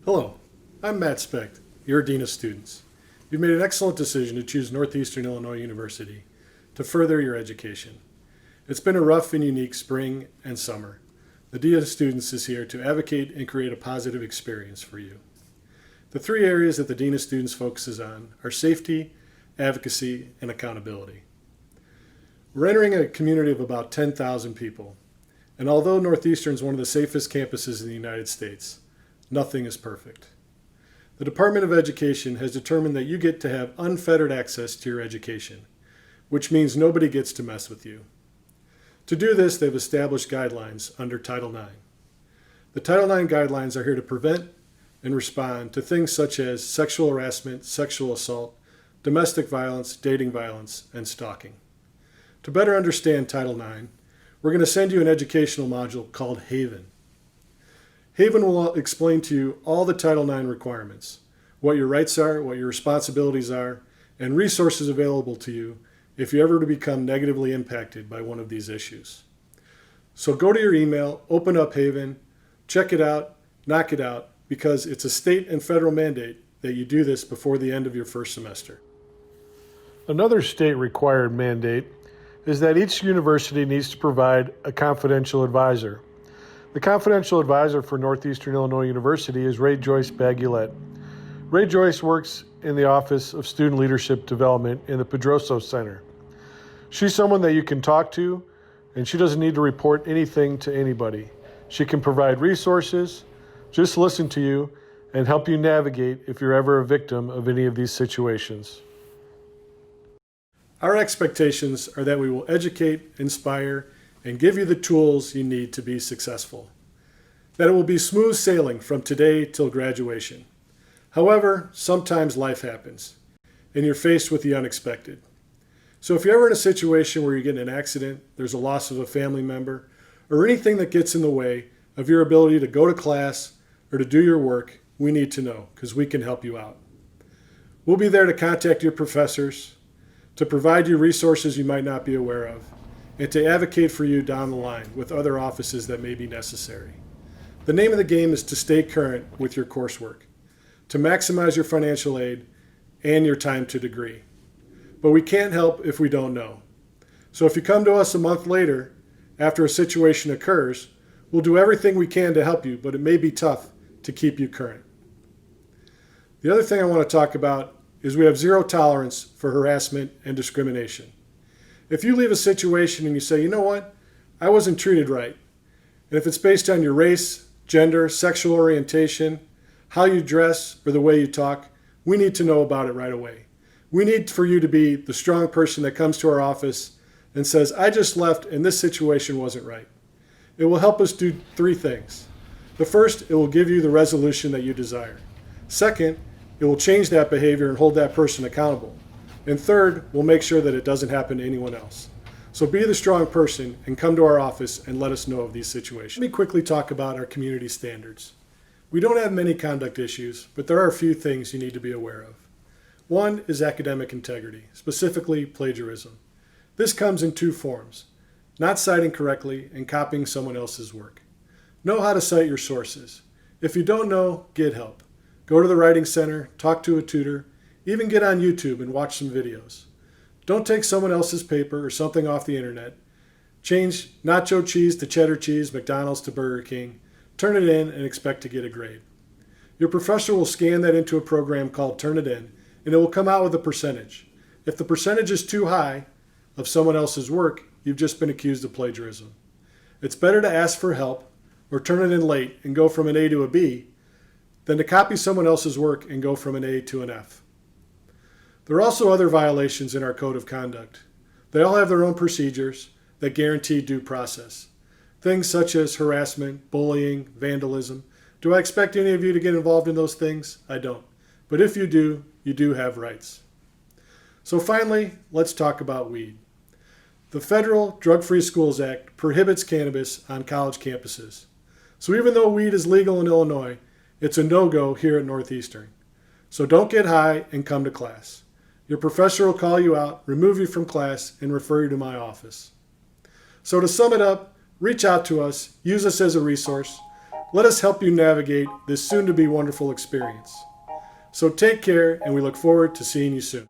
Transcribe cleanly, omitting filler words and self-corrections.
Hello, I'm Matt Specht, your Dean of Students. You've made an excellent decision to choose Northeastern Illinois University to further your education. It's been a rough and unique spring and summer. The Dean of Students is here to advocate and create a positive experience for you. The three areas that the Dean of Students focuses on are safety, advocacy, and accountability. We're entering a community of about 10,000 people, and although Northeastern is one of the safest campuses in the United States, nothing is perfect. The Department of Education has determined that you get to have unfettered access to your education, which means nobody gets to mess with you. To do this, they've established guidelines under Title IX. The Title IX guidelines are here to prevent and respond to things such as sexual harassment, sexual assault, domestic violence, dating violence, and stalking. To better understand Title IX, we're going to send you an educational module called Haven. Haven will explain to you all the Title IX requirements, what your rights are, what your responsibilities are, and resources available to you if you ever to become negatively impacted by one of these issues. So go to your email, open up Haven, check it out, knock it out, because it's a state and federal mandate that you do this before the end of your first semester. Another state required mandate is that each university needs to provide a confidential advisor. The confidential advisor for Northeastern Illinois University is Ray Joyce Baguillette. Ray Joyce works in the Office of Student Leadership Development in the Pedroso Center. She's someone that you can talk to, and she doesn't need to report anything to anybody. She can provide resources, just listen to you, and help you navigate if you're ever a victim of any of these situations. Our expectations are that we will educate, inspire, and give you the tools you need to be successful. That it will be smooth sailing from today till graduation. However, sometimes life happens, and you're faced with the unexpected. So if you're ever in a situation where you get in an accident, there's a loss of a family member, or anything that gets in the way of your ability to go to class or to do your work, we need to know, because we can help you out. We'll be there to contact your professors, to provide you resources you might not be aware of, and to advocate for you down the line with other offices that may be necessary. The name of the game is to stay current with your coursework, to maximize your financial aid and your time to degree. But we can't help if we don't know. So if you come to us a month later, after a situation occurs, we'll do everything we can to help you, but it may be tough to keep you current. The other thing I want to talk about is we have zero tolerance for harassment and discrimination. If you leave a situation and you say, you know what, I wasn't treated right, and if it's based on your race, gender, sexual orientation, how you dress, or the way you talk, we need to know about it right away. We need for you to be the strong person that comes to our office and says, I just left and this situation wasn't right. It will help us do three things. The first, it will give you the resolution that you desire. Second, it will change that behavior and hold that person accountable. And third, we'll make sure that it doesn't happen to anyone else. So be the strong person and come to our office and let us know of these situations. Let me quickly talk about our community standards. We don't have many conduct issues, but there are a few things you need to be aware of. One is academic integrity, specifically plagiarism. This comes in two forms: not citing correctly and copying someone else's work. Know how to cite your sources. If you don't know, get help. Go to the Writing Center, talk to a tutor, even get on YouTube and watch some videos. Don't take someone else's paper or something off the internet. Change nacho cheese to cheddar cheese, McDonald's to Burger King. Turn it in and expect to get a grade. Your professor will scan that into a program called Turnitin, and it will come out with a percentage. If the percentage is too high of someone else's work, you've just been accused of plagiarism. It's better to ask for help or turn it in late and go from an A to a B than to copy someone else's work and go from an A to an F. There are also other violations in our code of conduct. They all have their own procedures that guarantee due process. Things such as harassment, bullying, vandalism. Do I expect any of you to get involved in those things? I don't. But if you do have rights. So finally, let's talk about weed. The Federal Drug-Free Schools Act prohibits cannabis on college campuses. So even though weed is legal in Illinois, it's a no-go here at Northeastern. So don't get high and come to class. Your professor will call you out, remove you from class, and refer you to my office. So to sum it up, reach out to us, use us as a resource. Let us help you navigate this soon-to-be wonderful experience. So take care, and we look forward to seeing you soon.